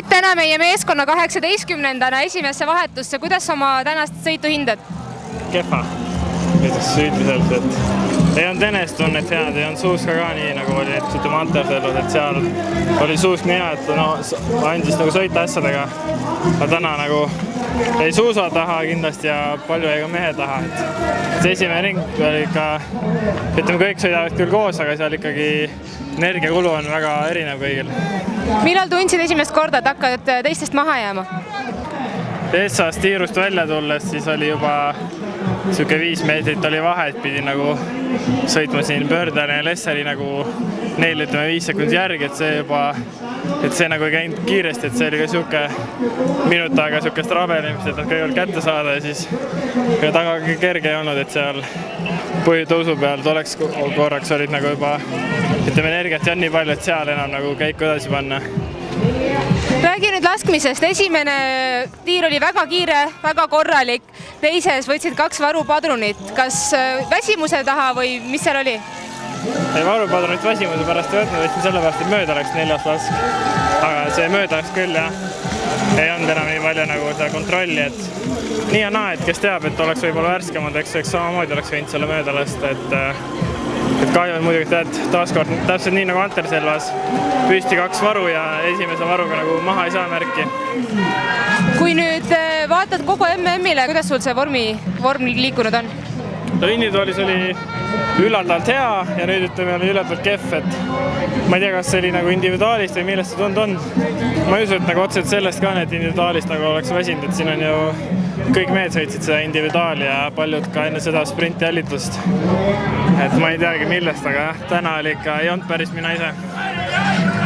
tulid täna meie meeskonna 18-ndana esimesse vahetusse, kuidas oma tänast sõitu hindad? Kehva, üldiselt, et ei olnud enestunnet head, ei olnud suuska ka nii, nagu oli Anterselus, et seal oli suusk nii hea, et andis nagu sõita asjadega. Aga täna nagu ei suusa taha kindlasti ja palju ei ka mehe taha. See esimene ring oli ikka, ütleme, kõik sõidavad küll koos, aga seal ikkagi energiakulu on väga erinev kõigil. Millal tundsid esimest korda, et hakkad teistest maha jääma? Eessast tiirust välja tulles siis oli juba siuke 5 meetrit oli vahe, et pidi nagu sõitma siin Pöördele ja Lesseri nagu neil 5 sekundit järgi, et see nagu ei käinud kiiresti, et see oli ka siuke minut aega siukest rabelimist, et nad kõigepealt kätte saada ja siis taga kerge ei olnud, et seal põhitõusu peal tolleks korraks olid nagu juba, ütleme, energiat ei olnud nii palju, et seal enam nagu käiku edasi panna. Räägi nüüd laskmisest. Esimene tiir oli väga kiire, väga korralik. Teises võtsid 2 varupadrunit. Kas väsimuse taha või mis seal oli? Ei, varupadrunit väsimuse pärast ei võtnud, võtsin selle pärast, et mööda läks 4. lask. Aga see mööda läks küll, jah. Ei olnud enam nii palju nagu seda kontrolli, et nii ja naa, et kes teab, et oleks võib-olla värskemad, eks samamoodi oleks võinud selle mööda lasta, et kahju on muidugi taaskord täpselt nii nagu Anterselvas püsti 2 varu ja esimese varuga nagu maha ei saa märki. Kui nüüd vaatad kogu MM-ile, kuidas sul see vorm liikunud on? Individuaalis oli üllatavalt hea ja nüüd ütleme oli üllatavalt kehv, et ma ei tea, kas see oli nagu individuaalist või millest see tund on. Ma ei usu, et nagu otseselt sellest ka need individuaalist nagu oleks väsinud, et siin on ju kõik mehed sõitsid seda individuaali ja paljud ka enne seda sprinti jälitust. Et ma ei teagi millest, aga täna oli ikka ei olnud päris mina ise.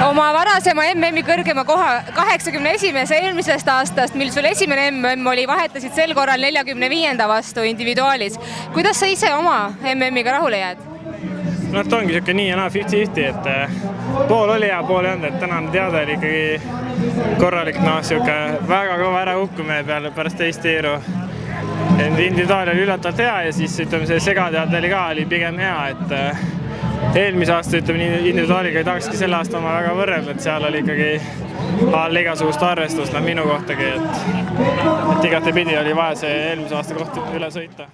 Oma varasema MM-i kõrgema koha 81. eelmisest aastast, mil sul esimene MM oli, vahetasid sel korral 45. vastu individuaalis. Kuidas sa ise oma MM-iga rahule jääd? No ta ongi siuke nii ja naa 50-50, et pool oli hea, pool ei olnud, et tänane teade oli ikkagi korralik, siuke väga kõva ärakukkumine peale pärast teist tiiru. Individuaal oli üllatavalt hea ja siis ütleme, see segateade oli ka pigem hea, et eelmise aasta individuaaliga ei tahakski selle aasta oma väga võrrelda, et seal oli ikkagi all igasugust arvestust minu kohtagi, et igatepidi oli vaja see eelmise aasta koht üle sõita.